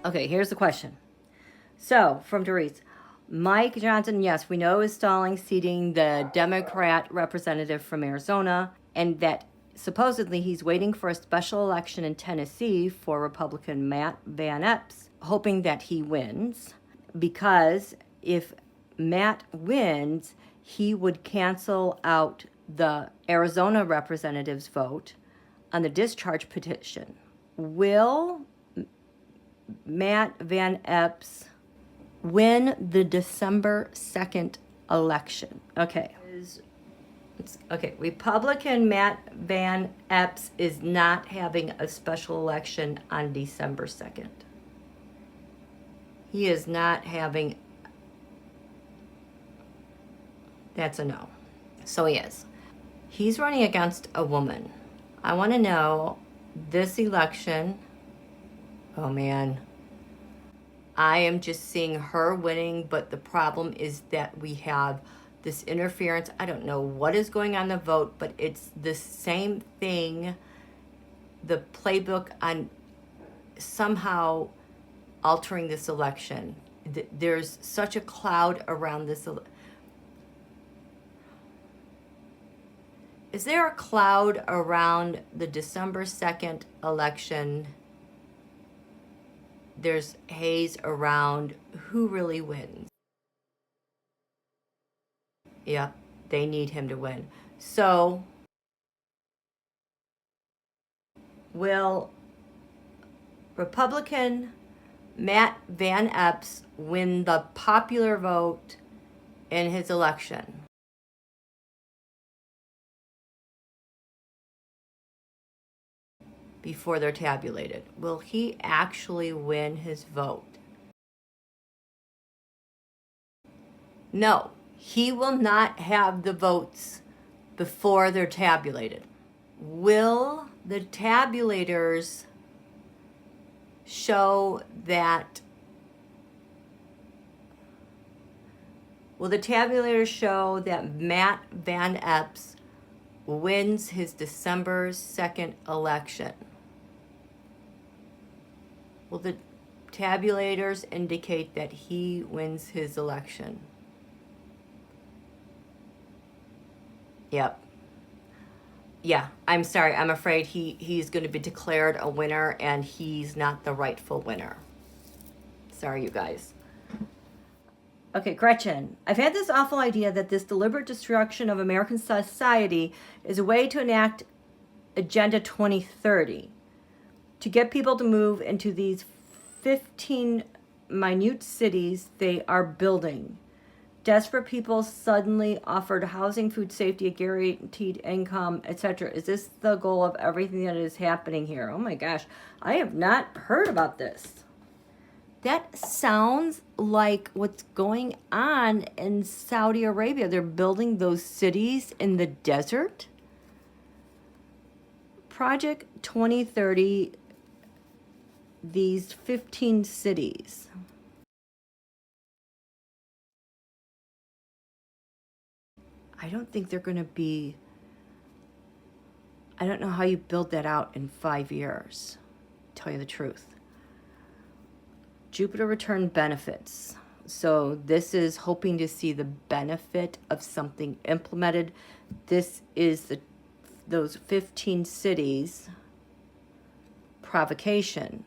Okay, here's the question. So, from Doris, Mike Johnson, yes, we know is stalling seating the Democrat representative from Arizona, and that supposedly he's waiting for a special election in Tennessee for Republican Matt Van Epps, hoping that he wins, because if Matt wins, he would cancel out the Arizona representative's vote on the discharge petition. Will Matt Van Epps win the December 2nd election? Okay. Okay, Republican Matt Van Epps is not having a special election on December 2nd. He is not having, that's a no. So he is. He's running against a woman. I want to know this election. Oh man. I am just seeing her winning, but the problem is that we have this interference. I don't know what is going on in the vote, but it's the same thing. The playbook on somehow altering this election. There's such a cloud around this. Is there a cloud around the December 2nd election? There's haze around who really wins. Yeah, they need him to win. So, will Republican Matt Van Epps win the popular vote in his election? Before they're tabulated. Will he actually win his vote? No, he will not have the votes before they're tabulated. Will the tabulators show that? Will the tabulators show that Matt Van Epps wins his December 2nd election? Will the tabulators indicate that he wins his election? Yep. Yeah, I'm sorry. I'm afraid he's going to be declared a winner, and he's not the rightful winner. Sorry, you guys. Okay, Gretchen. I've had this awful idea that this deliberate destruction of American society is a way to enact Agenda 2030. To get people to move into these 15 minute cities they are building. Desperate people suddenly offered housing, food safety, a guaranteed income, etc. Is this the goal of everything that is happening here? Oh my gosh, I have not heard about this. That sounds like what's going on in Saudi Arabia. They're building those cities in the desert. Project 2030, these 15 cities. I don't think they're going to be, I don't know how you build that out in 5 years, to tell you the truth. Jupiter return benefits. So this is hoping to see the benefit of something implemented. This is those 15 cities provocation.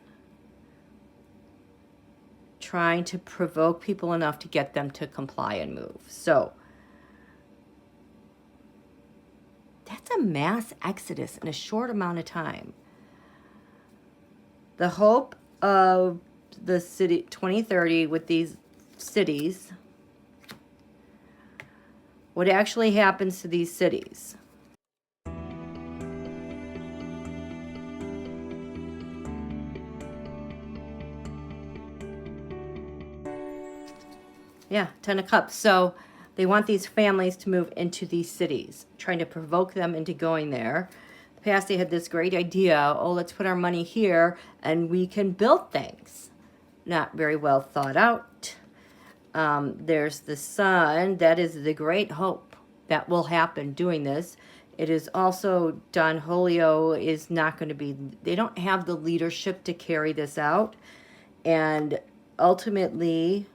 Trying to provoke people enough to get them to comply and move. So that's a mass exodus in a short amount of time. The hope of the city 2030 with these cities, what actually happens to these cities? Yeah, 10 of Cups. So they want these families to move into these cities, trying to provoke them into going there. In the past, they had this great idea, oh, let's put our money here and we can build things. Not very well thought out. There's the sun. That is the great hope that will happen doing this. It is also Don Julio is not going to be, they don't have the leadership to carry this out. And ultimately,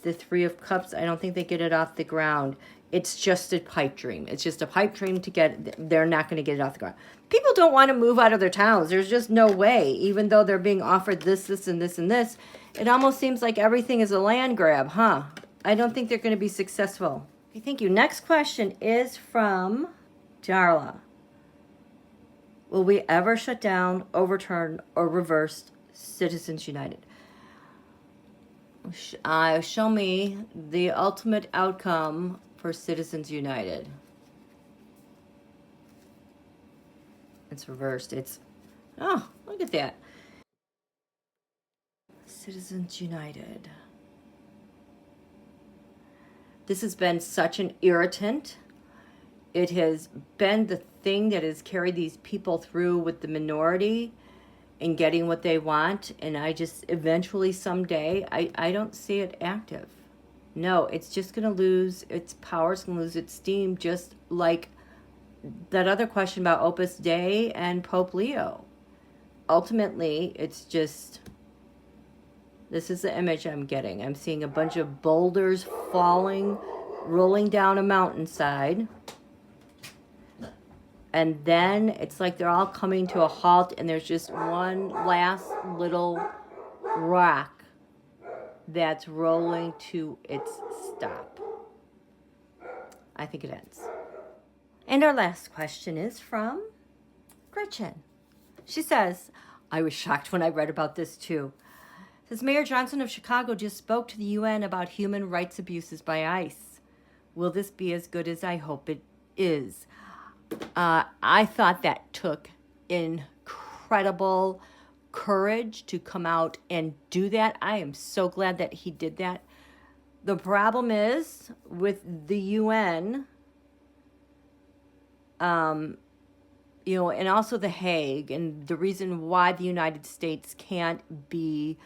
the Three of Cups, I don't think they get it off the ground. It's just a pipe dream. It's just a pipe dream to get, they're not going to get it off the ground. People don't want to move out of their towns. There's just no way. Even though they're being offered this, this, and this, and this, it almost seems like everything is a land grab, huh? I don't think they're going to be successful. Okay, thank you. Next question is from Darla. Will we ever shut down, overturn, or reverse Citizens United? Show me the ultimate outcome for Citizens United. It's reversed. It's, oh, look at that. Citizens United. This has been such an irritant. It has been the thing that has carried these people through with the minority and getting what they want. And I just eventually someday, I don't see it active. No, it's just going to lose its power. It's going to lose its steam, just like that other question about Opus Dei and Pope Leo. Ultimately, it's just, this is the image I'm getting. I'm seeing a bunch of boulders falling, rolling down a mountainside. And then it's like they're all coming to a halt, and there's just one last little rock that's rolling to its stop. I think it ends. And our last question is from Gretchen. She says, I was shocked when I read about this too. It says, Mayor Johnson of Chicago just spoke to the UN about human rights abuses by ICE. Will this be as good as I hope it is? I thought that took incredible courage to come out and do that. I am so glad that he did that. The problem is with the UN, and also The Hague, and the reason why the United States can't be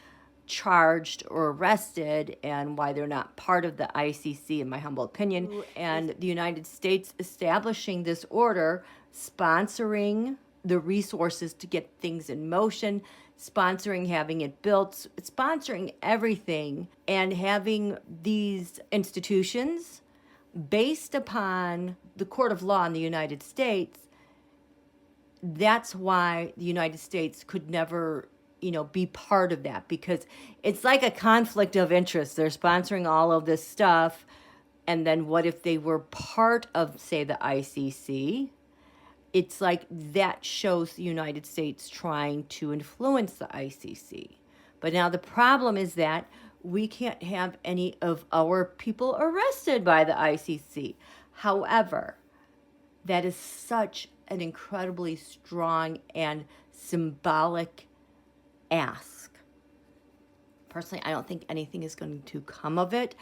charged or arrested and why they're not part of the ICC, in my humble opinion, and the United States establishing this order, sponsoring the resources to get things in motion, sponsoring having it built, sponsoring everything, and having these institutions based upon the court of law in the United States. That's why the United States could never be part of that, because it's like a conflict of interest. They're sponsoring all of this stuff, and then what if they were part of, say, the ICC? It's like that shows the United States trying to influence the ICC. But now the problem is that we can't have any of our people arrested by the ICC. However, that is such an incredibly strong and symbolic ask. Personally, I don't think anything is going to come of it,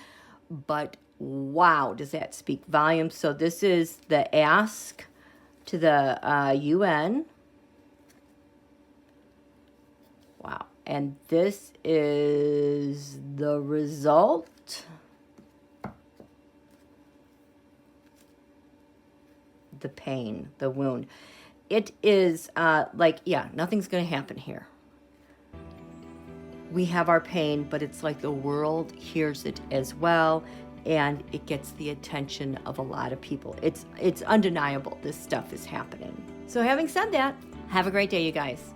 but wow, does that speak volumes. So this is the ask to the UN. Wow. And this is the result. The pain, the wound. It is nothing's going to happen here. We have our pain, but it's like the world hears it as well, and it gets the attention of a lot of people. It's undeniable this stuff is happening. So having said that, have a great day, you guys.